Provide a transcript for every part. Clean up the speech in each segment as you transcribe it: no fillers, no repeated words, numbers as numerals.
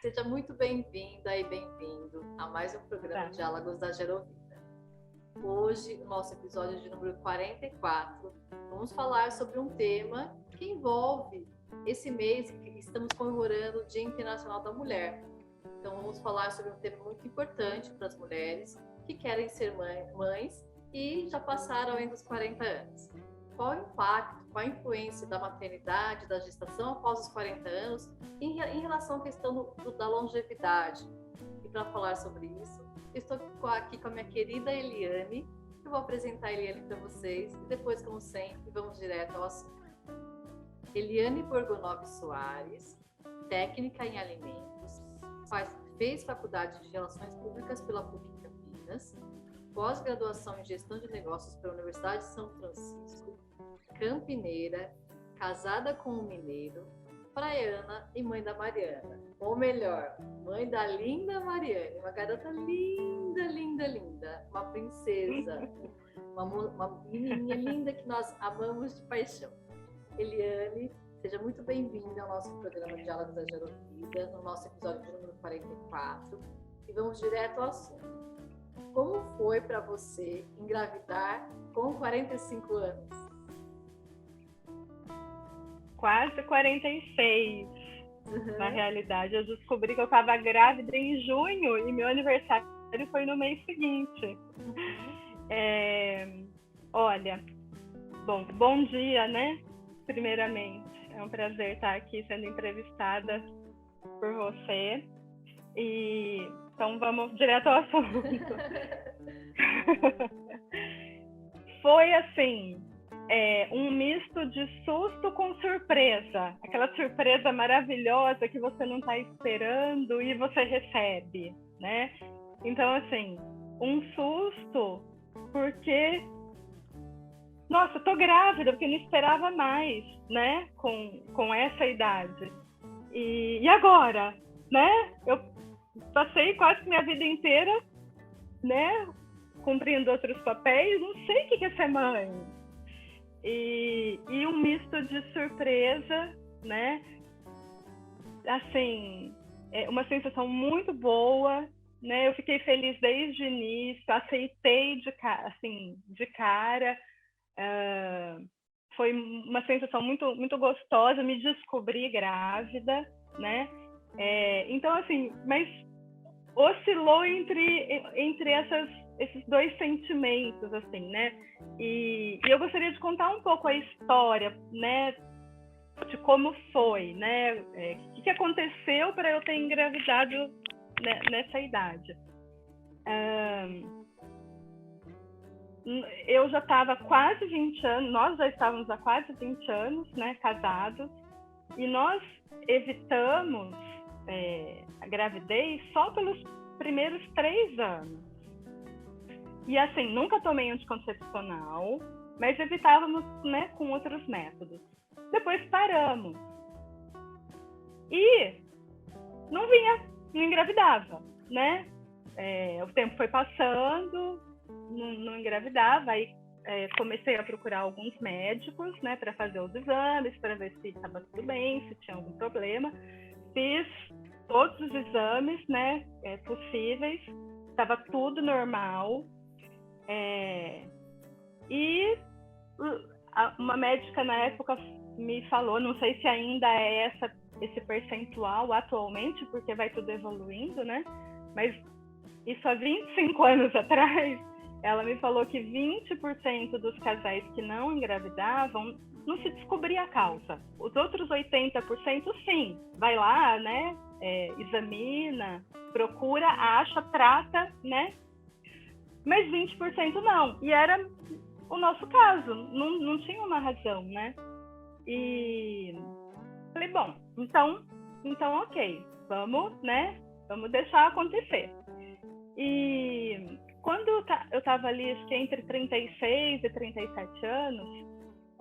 Seja muito bem-vinda e bem-vindo a mais um programa Diálogos da Gerovida. Hoje, o nosso episódio de número 44, vamos falar sobre um tema que envolve esse mês que estamos comemorando o Dia Internacional da Mulher. Então, vamos falar sobre um tema muito importante para as mulheres que querem ser mães e já passaram além dos 40 anos. Qual o impacto, qual a influência da maternidade, da gestação após os 40 anos em relação à questão da longevidade? E para falar sobre isso, estou aqui com a minha querida Eliane. Eu vou apresentar a Eliane para vocês e depois, como sempre, vamos direto ao assunto. Eliane Borgonov Soares, técnica em alimentos, fez faculdade de Relações Públicas pela PUC Campinas, pós-graduação em Gestão de Negócios pela Universidade de São Francisco, campineira, casada com um mineiro, praiana e mãe da Mariana. Ou melhor, mãe da linda Mariane, uma garota linda, linda, linda, uma princesa, uma menininha linda que nós amamos de paixão. Eliane, seja muito bem-vinda ao nosso programa Diálogos da Gerovida, no nosso episódio de número 44, e vamos direto ao assunto. Como foi para você engravidar com 45 anos? Quase 46, na realidade. Eu descobri que eu estava grávida em junho e meu aniversário foi no mês seguinte. Olha, bom dia, né? Primeiramente, é um prazer estar aqui sendo entrevistada por você. Então vamos direto ao assunto. Foi assim, um misto de susto com surpresa. Aquela surpresa maravilhosa que você não está esperando e você recebe, né? Então, assim, um susto porque... Nossa, tô grávida, porque não esperava mais, né? Com essa idade. E agora, né? Eu passei quase minha vida inteira, né? Cumprindo outros papéis, não sei o que é ser mãe. E um misto de surpresa, né? Assim, uma sensação muito boa, né? Eu fiquei feliz desde o início, aceitei de cara. Foi uma sensação muito, muito gostosa, me descobri grávida, né? Então, assim, mas oscilou entre esses dois sentimentos, assim, né? E eu gostaria de contar um pouco a história, né? De como foi, né? O que aconteceu para eu ter engravidado, né, nessa idade. Eu já estava quase 20 anos, nós já estávamos há quase 20 anos, né, casados, e nós evitamos a gravidez só pelos primeiros 3 anos. E assim, nunca tomei anticoncepcional, mas evitávamos, né, com outros métodos. Depois paramos. E não engravidava, né? O tempo foi passando, não engravidava, aí comecei a procurar alguns médicos, né, para fazer os exames, para ver se estava tudo bem, se tinha algum problema. Fiz todos os exames, né, possíveis, estava tudo normal. E uma médica na época me falou, não sei se ainda é esse percentual atualmente, porque vai tudo evoluindo, né? Mas isso há 25 anos atrás, ela me falou que 20% dos casais que não engravidavam não se descobria a causa. Os outros 80%, sim, vai lá, né? Examina, procura, acha, trata, né? Mas 20% não. E era o nosso caso, não tinha uma razão, né? E falei, bom, então ok, vamos deixar acontecer. E quando eu estava ali, acho que entre 36 e 37 anos,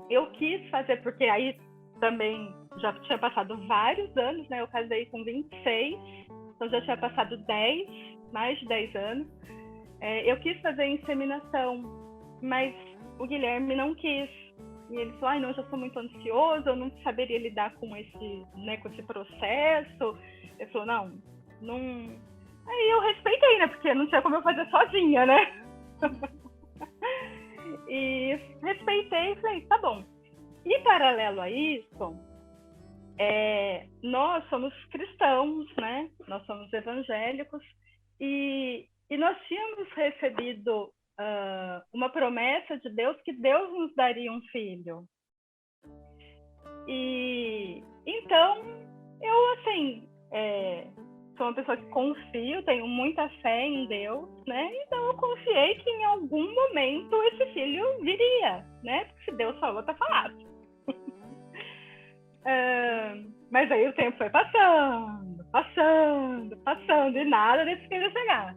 eu quis fazer, porque aí também já tinha passado vários anos, né? Eu casei com 26, então já tinha passado mais de 10 anos. Eu quis fazer inseminação, mas o Guilherme não quis. E ele falou, não, já sou muito ansioso, eu não saberia lidar com esse processo. Ele falou, não, não... Aí eu respeitei, né? Porque não tinha como eu fazer sozinha, né? E respeitei e falei, tá bom. E paralelo a isso, nós somos cristãos, né? Nós somos evangélicos e nós tínhamos recebido uma promessa de Deus que Deus nos daria um filho. E então eu, assim, sou uma pessoa que confio, tenho muita fé em Deus, né? Então eu confiei que em algum momento esse filho viria, né? Porque se Deus falou, tá falado. Mas aí o tempo foi passando, e nada desse filho chegar.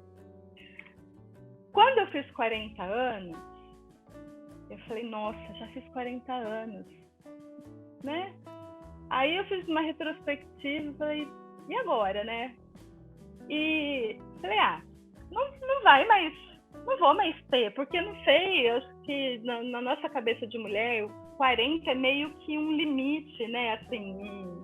Quando eu fiz 40 anos, eu falei, nossa, já fiz 40 anos, né? Aí eu fiz uma retrospectiva e falei, e agora, né? E falei, não vou mais ter, porque não sei, eu acho que na nossa cabeça de mulher, 40 é meio que um limite, né? Assim,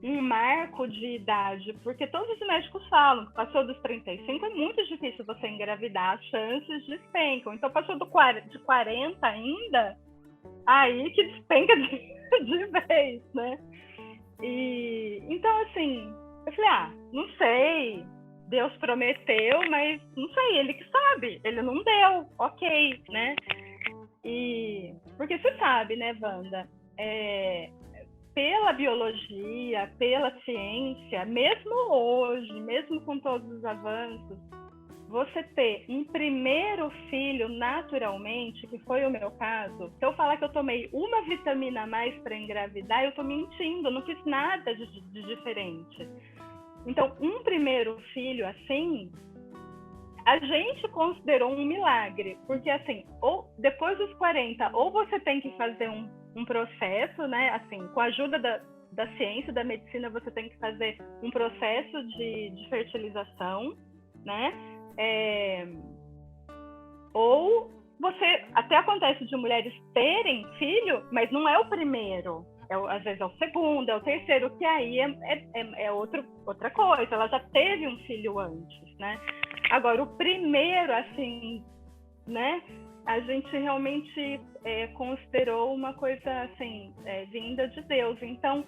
um marco de idade, porque todos os médicos falam que passou dos 35 é muito difícil você engravidar, as chances despencam. Então, passou de 40 ainda, aí que despenca de vez, né? E então, assim, eu falei, não sei, Deus prometeu, mas não sei, ele que sabe, ele não deu, ok, né? E porque você sabe, né, Wanda, pela biologia, pela ciência, mesmo hoje, mesmo com todos os avanços, você ter um primeiro filho naturalmente, que foi o meu caso, se eu falar que eu tomei uma vitamina a mais para engravidar, eu estou mentindo, eu não fiz nada de diferente. Então, um primeiro filho assim, a gente considerou um milagre, porque assim, ou depois dos 40, ou você tem que fazer um processo, né, assim, com a ajuda da ciência, da medicina, você tem que fazer um processo de fertilização, né, ou você, até acontece de mulheres terem filho, mas não é o primeiro, às vezes é o segundo, é o terceiro, que aí é outra coisa, ela já teve um filho antes, né? Agora, o primeiro, assim, né, a gente realmente considerou uma coisa, assim, vinda de Deus. Então,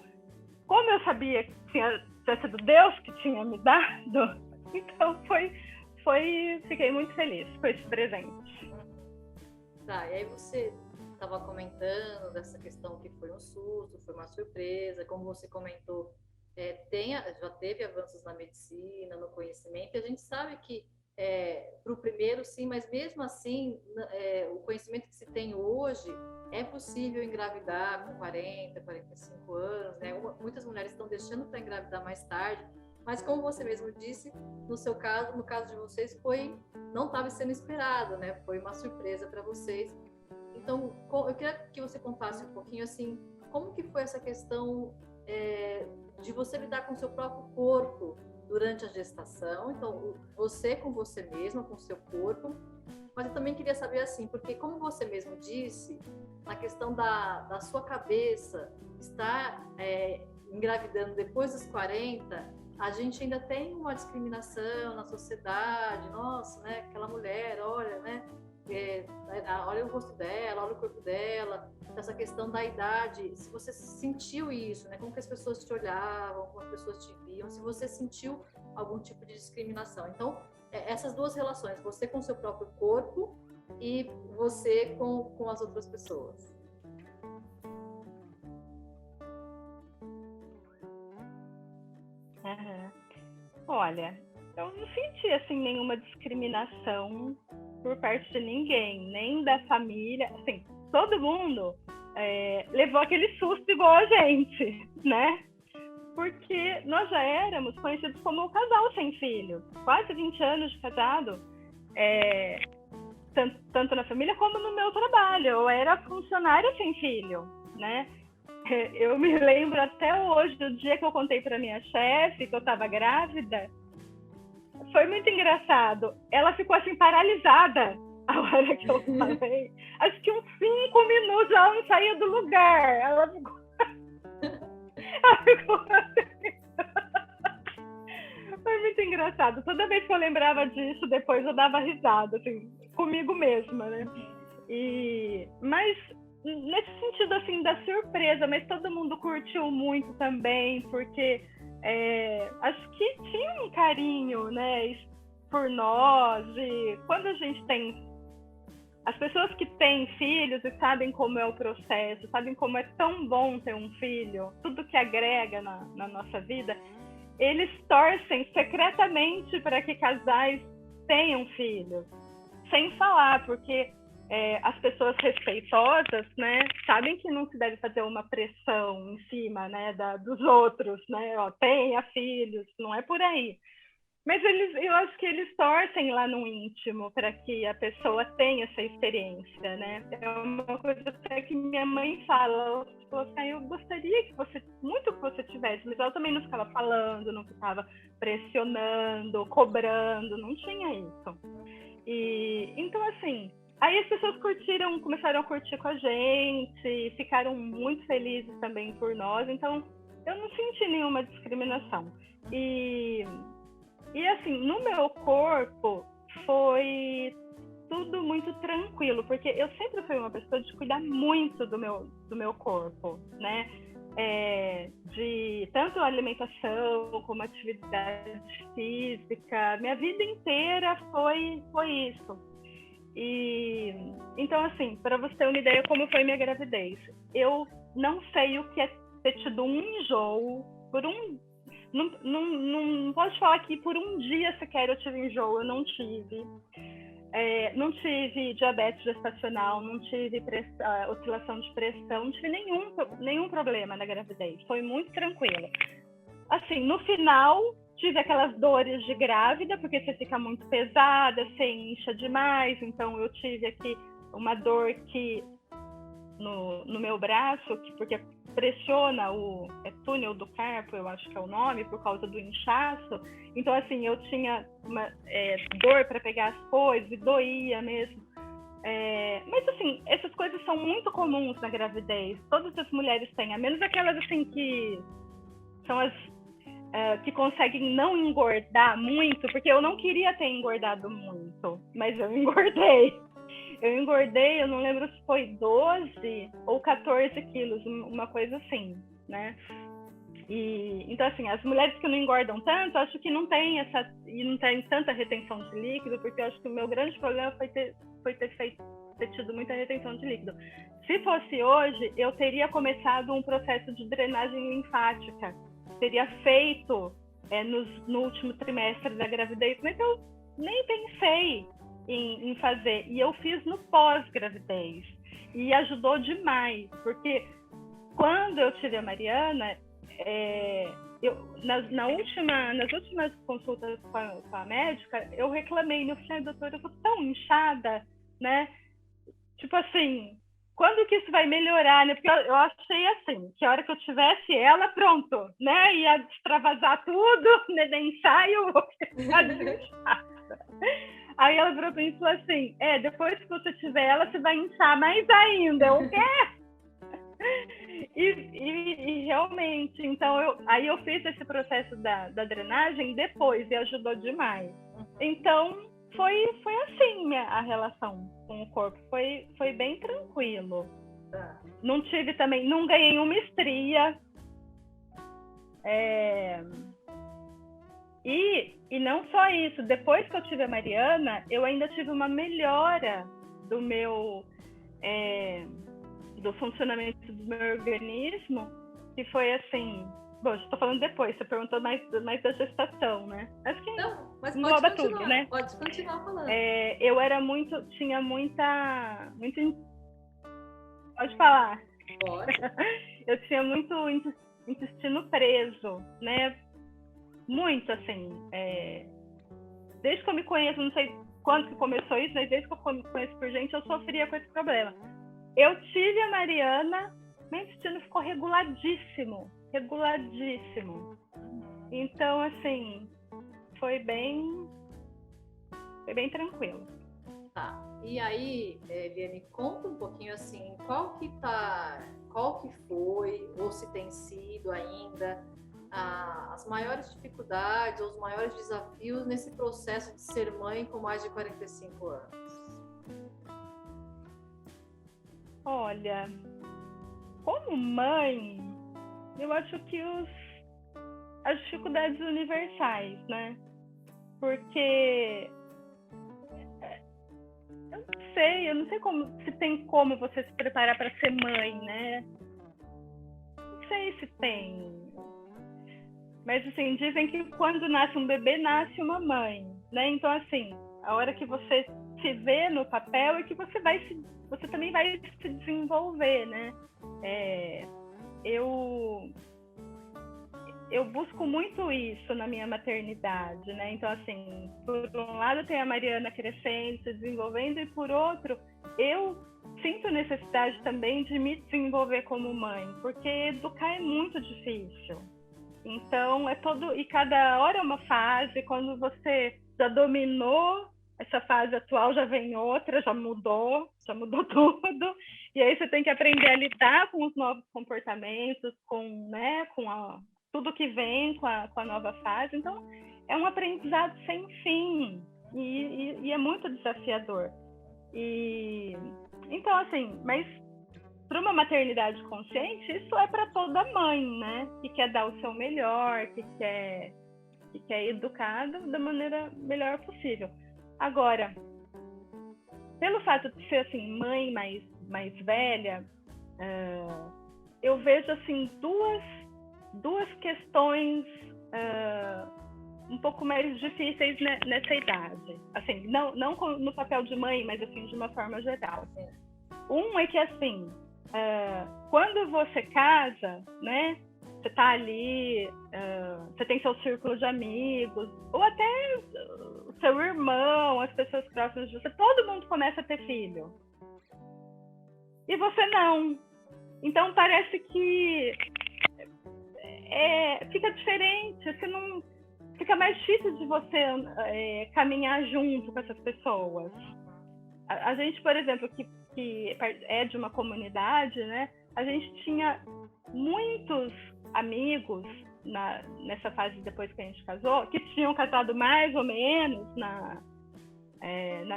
como eu sabia que tinha sido Deus que tinha me dado, então fiquei muito feliz com esse presente. Tá, e aí você estava comentando dessa questão que foi um susto, foi uma surpresa, como você comentou, já teve avanços na medicina, no conhecimento, e a gente sabe que para o primeiro sim, mas mesmo assim, o conhecimento que se tem hoje, é possível engravidar com 40, 45 anos, né? Muitas mulheres estão deixando para engravidar mais tarde, mas como você mesmo disse, no seu caso, no caso de vocês, não estava sendo esperado, né? Foi uma surpresa para vocês. Então, eu queria que você contasse um pouquinho, assim, como que foi essa questão de você lidar com o seu próprio corpo durante a gestação, então, você com você mesma, com o seu corpo, mas eu também queria saber, assim, porque como você mesmo disse, na questão da sua cabeça, estar engravidando depois dos 40, a gente ainda tem uma discriminação na sociedade, nossa, né, aquela mulher, olha, né, olha o rosto dela, olha o corpo dela, essa questão da idade, se você sentiu isso, né, como que as pessoas te olhavam, como as pessoas te viam, se você sentiu algum tipo de discriminação. Então, essas duas relações, você com o seu próprio corpo e você com as outras pessoas. Uhum. Olha, eu não senti assim nenhuma discriminação por parte de ninguém, nem da família, assim, todo mundo levou aquele susto igual a gente, né? Porque nós já éramos conhecidos como um casal sem filho, quase 20 anos de casado, tanto na família como no meu trabalho, eu era funcionária sem filho, né? Eu me lembro até hoje do dia que eu contei para minha chefe que eu estava grávida. Foi muito engraçado. Ela ficou assim paralisada a hora que eu falei. Acho que uns 5 minutos ela não saía do lugar. Ela ficou assim. Foi muito engraçado. Toda vez que eu lembrava disso, depois eu dava risada, assim, comigo mesma, né? Mas nesse sentido, assim, da surpresa, mas todo mundo curtiu muito também, porque acho que tinha um carinho, né, por nós. E quando a gente tem... As pessoas que têm filhos e sabem como é o processo, sabem como é tão bom ter um filho, tudo que agrega na nossa vida, eles torcem secretamente para que casais tenham filhos, sem falar, porque as pessoas respeitosas, né, sabem que não se deve fazer uma pressão em cima, né, dos outros, né, ó, tenha filhos, não é por aí. Mas eu acho que eles torcem lá no íntimo para que a pessoa tenha essa experiência, né? É uma coisa até que minha mãe fala, assim, eu gostaria que muito que você tivesse, mas ela também não ficava falando, não ficava pressionando, cobrando, não tinha isso. Então, assim, aí as pessoas começaram a curtir com a gente, ficaram muito felizes também por nós, então eu não senti nenhuma discriminação. E assim, no meu corpo foi tudo muito tranquilo, porque eu sempre fui uma pessoa de cuidar muito do meu corpo, né? De tanto alimentação como atividade física, minha vida inteira foi isso. Então, assim, para você ter uma ideia como foi minha gravidez, eu não sei o que é ter tido um enjoo por não posso falar que por um dia sequer eu tive enjoo, eu não tive. Não tive diabetes gestacional, não tive oscilação de pressão, não tive nenhum problema na gravidez. Foi muito tranquilo. Assim, no final, tive aquelas dores de grávida, porque você fica muito pesada, você incha demais. Então, eu tive aqui uma dor no meu braço, porque pressiona o túnel do carpo, eu acho que é o nome, por causa do inchaço. Então, assim, eu tinha uma dor para pegar as coisas e doía mesmo. Mas, assim, essas coisas são muito comuns na gravidez. Todas as mulheres têm, a menos aquelas, assim, que são as que conseguem não engordar muito, porque eu não queria ter engordado muito, mas eu engordei. Eu não lembro se foi 12 ou 14 quilos, uma coisa assim, né? Então, assim, as mulheres que não engordam tanto, acho que não tem tanta retenção de líquido, porque eu acho que o meu grande problema foi ter tido muita retenção de líquido. Se fosse hoje, eu teria começado um processo de drenagem linfática, teria feito no último trimestre da gravidez, mas eu nem pensei em fazer. E eu fiz no pós-gravidez. E ajudou demais, porque quando eu tive a Mariana, nas últimas consultas com a médica, eu reclamei, eu falei, doutora, eu tô tão inchada, né? Tipo assim, quando que isso vai melhorar, né? Porque eu achei assim, que a hora que eu tivesse ela, pronto, né? Ia extravasar tudo, né? De ensaio, eu vou ficar desinchada. Aí ela virou pra mim e falou assim, depois que você tiver ela, você vai inchar mais ainda. O quê? E realmente, então, aí eu fiz esse processo da drenagem depois e ajudou demais. Então, foi assim a relação com o corpo, foi bem tranquilo. Não tive também, não ganhei uma estria. E não só isso, depois que eu tive a Mariana, eu ainda tive uma melhora do meu do funcionamento do meu organismo, que foi assim, bom, estou falando depois, você perguntou mais da gestação, né? Acho que não, mas engloba tudo, né? Pode continuar falando. Eu tinha pode falar. Pode. Eu tinha muito intestino preso, né? Muito, assim, desde que eu me conheço, não sei quando que começou isso, mas desde que eu me conheço por gente, eu sofria com esse problema. Eu tive a Mariana, meu intestino ficou reguladíssimo. Então, assim, foi bem tranquilo. Tá. E aí, Eliane, conta um pouquinho assim, qual que foi, ou se tem sido ainda, as maiores dificuldades ou os maiores desafios nesse processo de ser mãe com mais de 45 anos? Olha, como mãe, eu acho que as dificuldades universais, né? Porque eu não sei se tem como você se preparar para ser mãe, né? Não sei se tem. Mas, assim, dizem que quando nasce um bebê, nasce uma mãe, né? Então, assim, a hora que você se vê no papel é que você também vai se desenvolver, né? Eu busco muito isso na minha maternidade, né? Então, assim, por um lado tem a Mariana crescendo, se desenvolvendo, e por outro, eu sinto necessidade também de me desenvolver como mãe, porque educar é muito difícil. Então, e cada hora é uma fase. Quando você já dominou essa fase atual, já vem outra, já mudou tudo. E aí você tem que aprender a lidar com os novos comportamentos, com tudo que vem com a nova fase. Então, é um aprendizado sem fim e é muito desafiador. Então, assim, mas para uma maternidade consciente, isso é para toda mãe, né? Que quer dar o seu melhor, que quer educar da maneira melhor possível. Agora, pelo fato de ser assim, mãe mais velha, eu vejo assim duas questões um pouco mais difíceis nessa idade. Assim, não no papel de mãe, mas assim de uma forma geral. Um é que assim, quando você casa, né? Você tá ali, você tem seu círculo de amigos, ou até o seu irmão, as pessoas próximas de você, todo mundo começa a ter filho. E você não. Então parece que fica diferente, você não, fica mais difícil de você caminhar junto com essas pessoas. A gente, por exemplo, que é de uma comunidade, né? A gente tinha muitos amigos nessa fase depois que a gente casou, que tinham casado mais ou menos na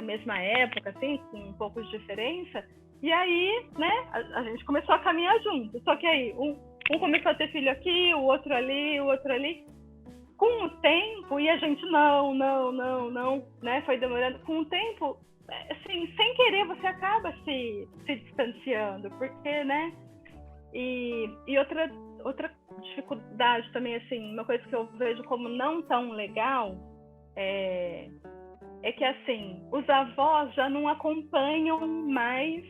mesma época, assim, com um pouco de diferença. E aí, né, a gente começou a caminhar junto. Só que aí, um começou a ter filho aqui, o outro ali. Com o tempo, e a gente não, né, foi demorando. Com o tempo, assim, sem querer, você acaba se distanciando, porque, né? E outra dificuldade também, assim, uma coisa que eu vejo como não tão legal é que, assim, os avós já não acompanham mais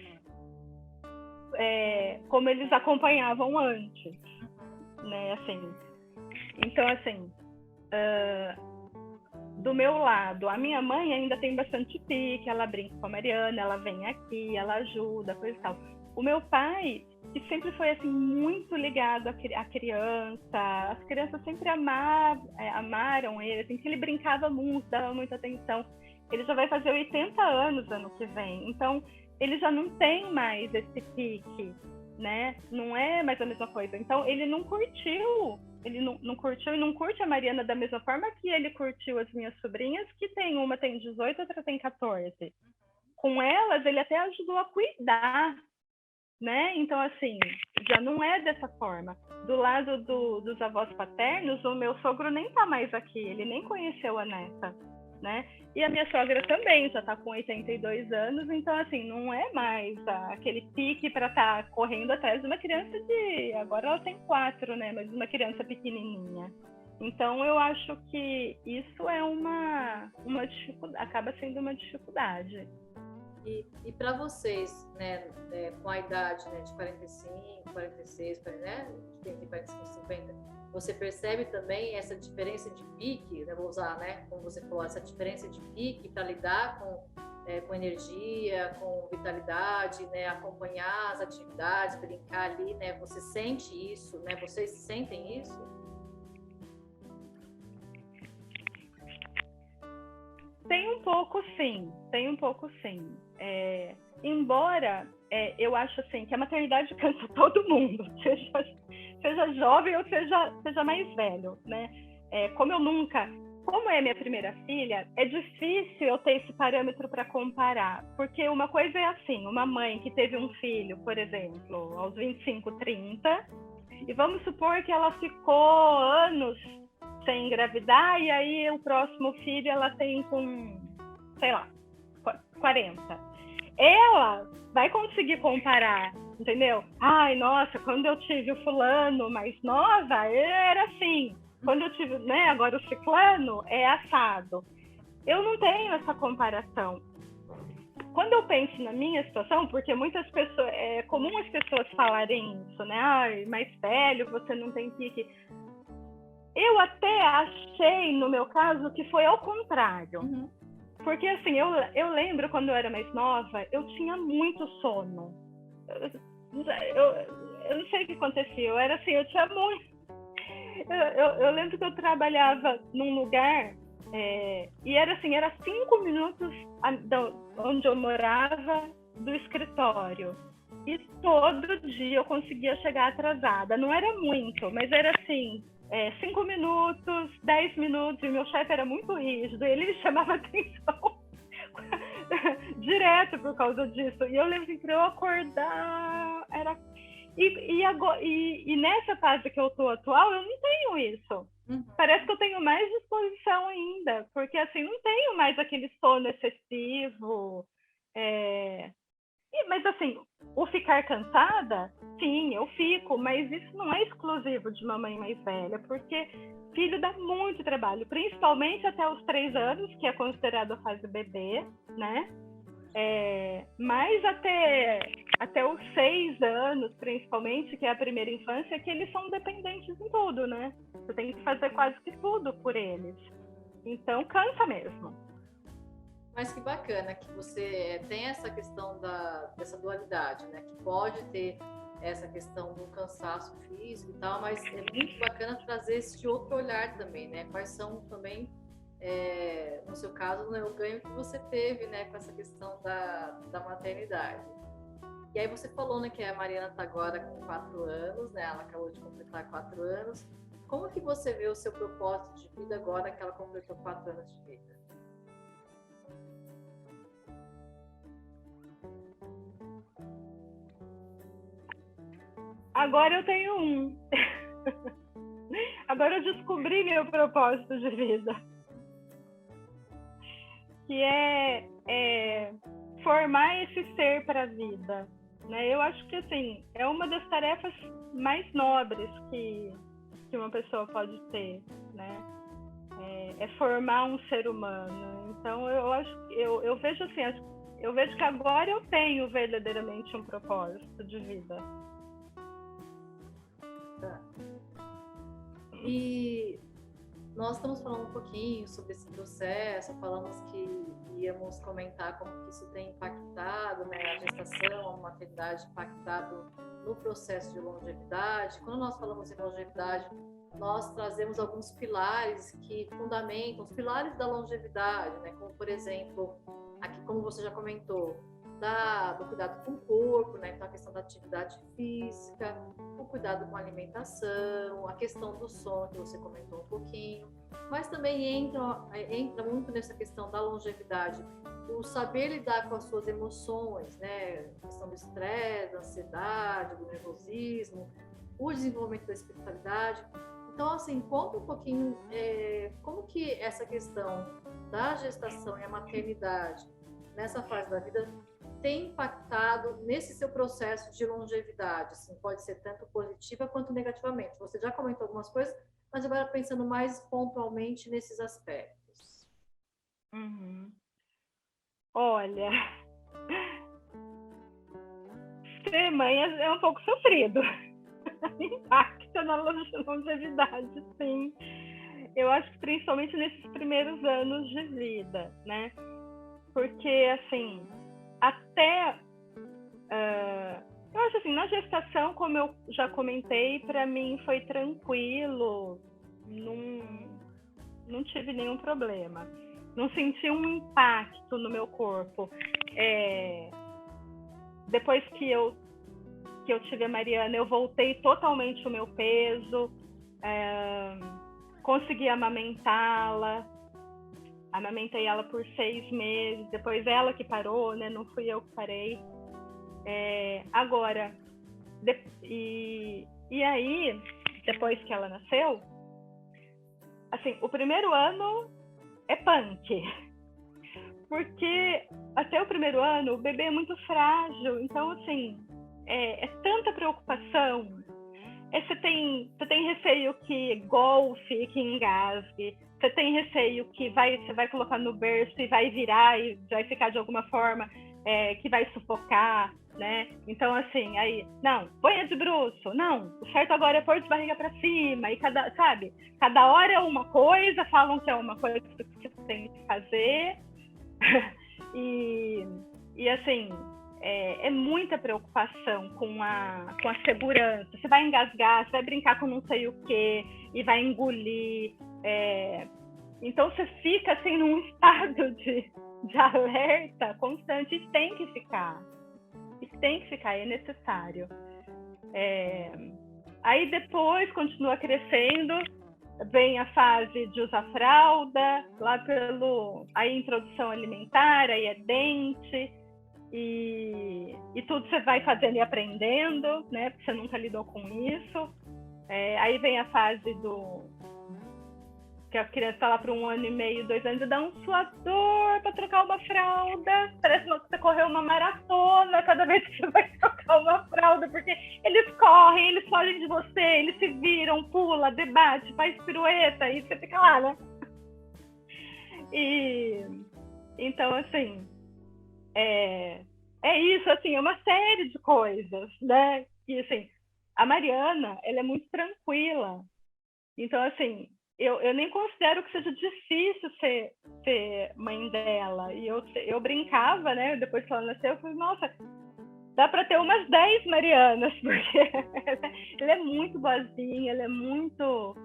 como eles acompanhavam antes, né, assim. Então, assim, do meu lado, a minha mãe ainda tem bastante pique, ela brinca com a Mariana, ela vem aqui, ela ajuda, coisa e tal. O meu pai, que sempre foi assim muito ligado à criança, as crianças sempre amaram ele, assim, que ele brincava muito, dava muita atenção. Ele já vai fazer 80 anos ano que vem, então ele já não tem mais esse pique, né? Não é mais a mesma coisa. Então ele não curtiu e não curte a Mariana da mesma forma que ele curtiu as minhas sobrinhas, que uma tem 18, outra tem 14. Com elas, ele até ajudou a cuidar, né? Então, assim, já não é dessa forma. Do lado dos avós paternos, o meu sogro nem tá mais aqui, ele nem conheceu a neta, né? E a minha sogra também já tá com 82 anos, então, assim, não é mais aquele pique para estar correndo atrás de uma criança agora ela tem 4, né? Mas uma criança pequenininha. Então, eu acho que isso é uma dificuldade, acaba sendo uma dificuldade. E para vocês, né, com a idade, né, de 45, 46, né, de 45, 50, você percebe também essa diferença de pique, né, vou usar, né, como você falou, essa diferença de pique para lidar com energia, com vitalidade, né, acompanhar as atividades, brincar ali, né, você sente isso, né, vocês sentem isso? Tem um pouco sim. Embora eu acho assim que a maternidade cansa todo mundo, seja jovem ou seja mais velho, né? Como é minha primeira filha, é difícil eu ter esse parâmetro para comparar, porque uma coisa é assim, uma mãe que teve um filho, por exemplo, aos 25, 30, e vamos supor que ela ficou anos sem engravidar, e aí o próximo filho ela tem com, sei lá, 40. Ela vai conseguir comparar, entendeu? Ai, nossa, quando eu tive o fulano mais nova, era assim. Quando eu tive, né, agora o ciclano é assado. Eu não tenho essa comparação. Quando eu penso na minha situação, porque muitas pessoas, é comum as pessoas falarem isso, né? Ai, mais velho, você não tem pique. Eu até achei, no meu caso, que foi ao contrário. Uhum. Porque, assim, eu lembro quando eu era mais nova, eu tinha muito sono. Eu não sei o que acontecia, eu era assim, eu tinha muito. Eu lembro que eu trabalhava num lugar e era assim, era 5 minutos onde eu morava do escritório. E todo dia eu conseguia chegar atrasada. Não era muito, mas era assim, 5 minutos, 10 minutos, e meu chefe era muito rígido, ele me chamava atenção direto por causa disso. E eu lembro que para eu acordar, era... E nessa fase que eu tô atual, eu não tenho isso. Uhum. Parece que eu tenho mais disposição ainda, porque assim, não tenho mais aquele sono excessivo. Mas assim, o ficar cansada, sim, eu fico, mas isso não é exclusivo de uma mãe mais velha, porque filho dá muito trabalho, principalmente até os 3 anos, que é considerado a fase bebê, né? Mas até os 6 anos, principalmente, que é a primeira infância, que eles são dependentes em tudo, né? Você tem que fazer quase que tudo por eles. Então, cansa mesmo. Mas que bacana que você tem essa questão dessa dualidade, né? Que pode ter essa questão do cansaço físico e tal, mas é muito bacana trazer esse outro olhar também, né? Quais são também, no seu caso, né, o ganho que você teve, né, com essa questão da maternidade. E aí você falou, né, que a Mariana está agora com 4 anos, né? Ela acabou de completar 4 anos. Como que você vê o seu propósito de vida agora que ela completou 4 anos de vida? Agora eu tenho um. Agora eu descobri meu propósito de vida. Que é formar esse ser para a vida. Né? Eu acho que assim, é uma das tarefas mais nobres que uma pessoa pode ter. Né? É formar um ser humano. Então eu vejo assim, eu vejo que agora eu tenho verdadeiramente um propósito de vida. E nós estamos falando um pouquinho sobre esse processo, falamos que íamos comentar como que isso tem impactado, né, a gestação, a maternidade impactado no processo de longevidade. Quando nós falamos em longevidade, nós trazemos alguns pilares que fundamentam, os pilares da longevidade, né, como por exemplo, aqui como você já comentou, do cuidado com o corpo, né? Então a questão da atividade física, o cuidado com a alimentação, a questão do sono, que você comentou um pouquinho, mas também entra muito nessa questão da longevidade, o saber lidar com as suas emoções, né? A questão do estresse, da ansiedade, do nervosismo, o desenvolvimento da espiritualidade. Então, assim, conta um pouquinho como que essa questão da gestação e a maternidade nessa fase da vida tem impactado nesse seu processo de longevidade, assim, pode ser tanto positiva quanto negativamente. Você já comentou algumas coisas, mas agora pensando mais pontualmente nesses aspectos. Uhum. Olha, ser mãe é um pouco sofrido. Impacta na longevidade, sim. Eu acho que principalmente nesses primeiros anos de vida, né? Porque, assim, até... eu acho assim, na gestação, como eu já comentei, para mim foi tranquilo, não tive nenhum problema. Não senti um impacto no meu corpo. Depois que eu que eu tive a Mariana, eu voltei totalmente o meu peso, consegui amamentá-la, amamentei ela por 6 meses, depois ela que parou, né? Não fui eu que parei. Agora, e aí, depois que ela nasceu, assim, o primeiro ano é punk, porque até o primeiro ano o bebê é muito frágil, então, assim, é tanta preocupação. Você tem receio que golfe, que engasgue, você tem receio que você vai colocar no berço e vai virar e vai ficar de alguma forma que vai sufocar, né? Então, assim, aí, não, ponha de bruço, não, o certo agora é pôr de barriga para cima, e cada hora é uma coisa, falam que é uma coisa que você tem que fazer, e assim, é muita preocupação com a segurança. Você vai engasgar, você vai brincar com não sei o que, e vai engolir, então você fica assim num estado de alerta constante, e tem que ficar, é necessário. Aí depois continua crescendo, vem a fase de usar fralda, aí introdução alimentar, aí é dente, e tudo você vai fazendo e aprendendo, né? Porque você nunca lidou com isso. Aí vem a fase que a criança está lá para 1 ano e meio, 2 anos, e dá um suador para trocar uma fralda. Parece que você correu uma maratona cada vez que você vai trocar uma fralda, porque eles correm, eles fogem de você, eles se viram, pula, debate, faz pirueta, e você fica lá, né? Então, assim, é isso, assim, é uma série de coisas, né? E, assim, a Mariana, ela é muito tranquila. Então, assim, eu nem considero que seja difícil ser mãe dela. E eu brincava, né? Depois que ela nasceu, eu falei, nossa, dá para ter umas 10 Marianas, porque ela é muito boazinha, ela é muito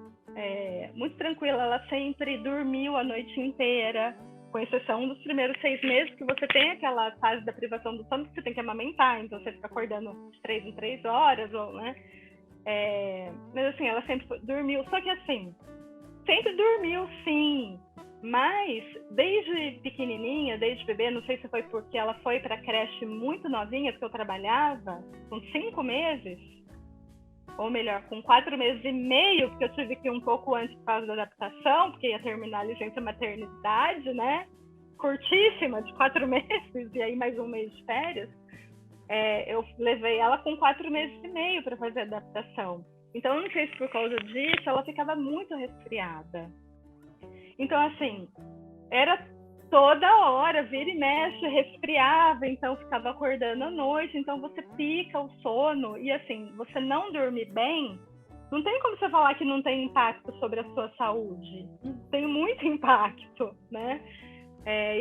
tranquila. Ela sempre dormiu a noite inteira, com exceção dos primeiros 6 meses, que você tem aquela fase da privação do sono, que você tem que amamentar, então você fica acordando de 3 em 3 horas, né? Mas assim, ela sempre dormiu, só que assim, sempre dormiu sim, mas desde pequenininha, desde bebê, não sei se foi porque ela foi para a creche muito novinha, porque eu trabalhava, com 5 meses, ou melhor, com 4 meses e meio, porque eu tive que ir um pouco antes por causa da adaptação, porque ia terminar a licença maternidade, né? Curtíssima, de 4 meses, e aí mais 1 mês de férias. Eu levei ela com 4 meses e meio para fazer a adaptação. Então, eu não sei se por causa disso, ela ficava muito resfriada. Então, assim, era toda hora, vira e mexe, resfriava, então ficava acordando à noite, então você pica o sono, e assim, você não dormir bem, não tem como você falar que não tem impacto sobre a sua saúde. Tem muito impacto, né?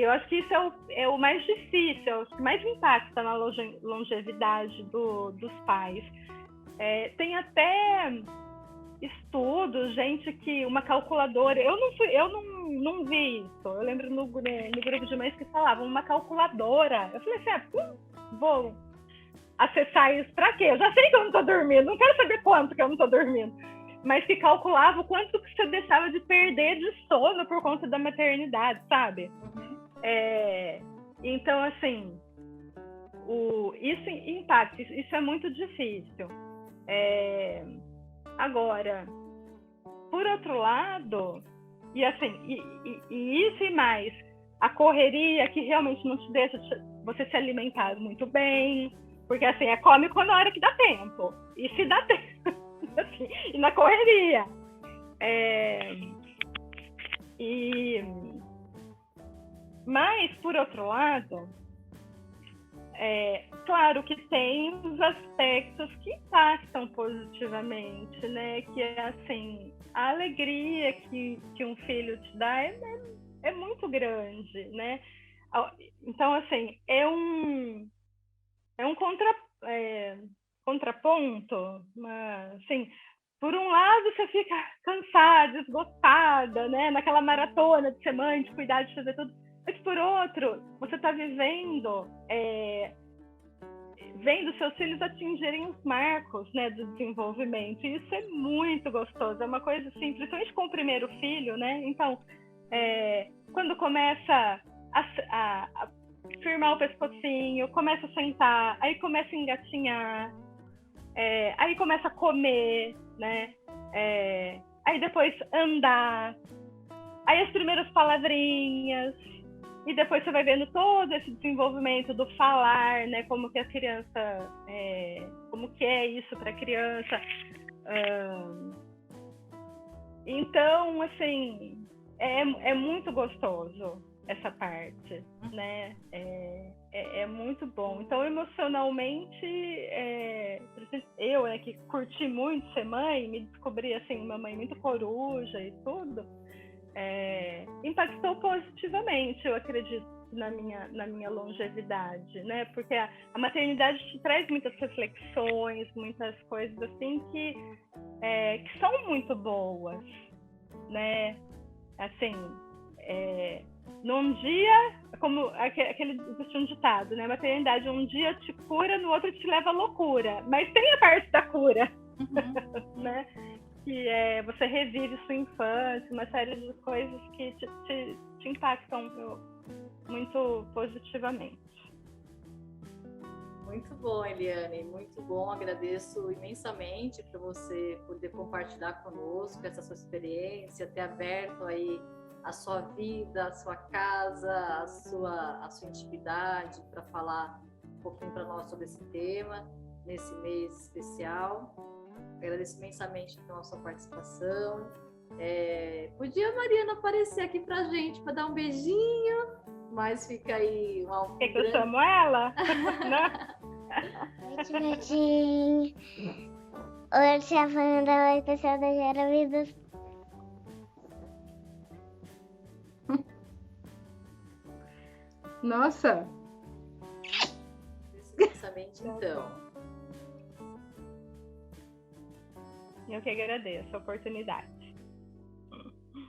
Eu acho que isso é o mais difícil, é o que mais impacta na longevidade dos pais. Tem até estudos, gente, que uma calculadora... Eu não vi isso. Eu lembro no grupo de mães que falavam uma calculadora. Eu falei assim, vou acessar isso pra quê? Eu já sei que eu não tô dormindo, não quero saber quanto que eu não tô dormindo. Mas que calculava o quanto que você deixava de perder de sono por conta da maternidade, sabe? Então, assim, isso impacta, isso é muito difícil. Agora, por outro lado, e assim, e isso e mais, a correria que realmente não te deixa você se alimentar muito bem, porque assim, come quando a hora que dá tempo, e se dá tempo, assim, e na correria. Mas, por outro lado, claro que tem os aspectos que impactam positivamente, né? Que é assim, a alegria que um filho te dá é muito grande, né? Então, assim, é um contraponto, mas, assim, por um lado você fica cansada, esgotada, né? Naquela maratona de ser mãe, de cuidar, de fazer tudo. Mas, por outro, você está vivendo vendo seus filhos atingirem os marcos, né, do desenvolvimento. E isso é muito gostoso. É uma coisa assim, principalmente com o primeiro filho, né? Então, quando começa a firmar o pescocinho, começa a sentar, aí começa a engatinhar, aí começa a comer, né? Aí depois andar, aí as primeiras palavrinhas, e depois você vai vendo todo esse desenvolvimento do falar, né? Como que a criança, como que é isso para a criança. Então, assim, é muito gostoso essa parte, né? É muito bom. Então, emocionalmente, eu, que curti muito ser mãe, me descobri assim, uma mãe muito coruja e tudo, impactou positivamente, eu acredito, na minha longevidade, né? Porque a maternidade te traz muitas reflexões, muitas coisas assim que são muito boas, né? Assim, num dia, como aquele existe um ditado, né? Maternidade, um dia te cura, no outro te leva à loucura. Mas tem a parte da cura, né? Que você revive sua infância, uma série de coisas que te impactam muito positivamente. Muito bom, Eliane, muito bom. Agradeço imensamente por você poder compartilhar conosco essa sua experiência, ter aberto aí a sua vida, a sua casa, a sua intimidade para falar um pouquinho para nós sobre esse tema, nesse mês especial. Agradeço imensamente pela sua participação. Podia a Mariana aparecer aqui para a gente para dar um beijinho, mas fica aí uma... Quer que eu chamo ela? Oi, Betinho. Oi, eu a Fernanda, oi, pessoal da Gera Vida. Nossa! Imensamente, então. Eu que agradeço a oportunidade.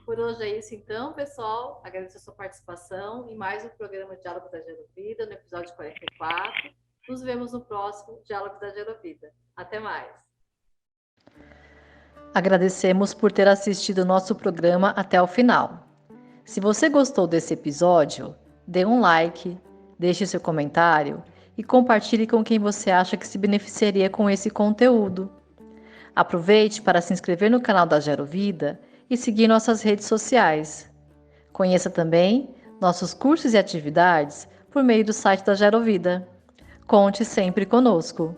Por hoje é isso, então, pessoal. Agradeço a sua participação em mais um programa Diálogo da Gerovida, no episódio 44. Nos vemos no próximo Diálogo da Gerovida. Até mais. Agradecemos por ter assistido o nosso programa até o final. Se você gostou desse episódio, dê um like, deixe seu comentário e compartilhe com quem você acha que se beneficiaria com esse conteúdo. Aproveite para se inscrever no canal da Gerovida e seguir nossas redes sociais. Conheça também nossos cursos e atividades por meio do site da Gerovida. Conte sempre conosco!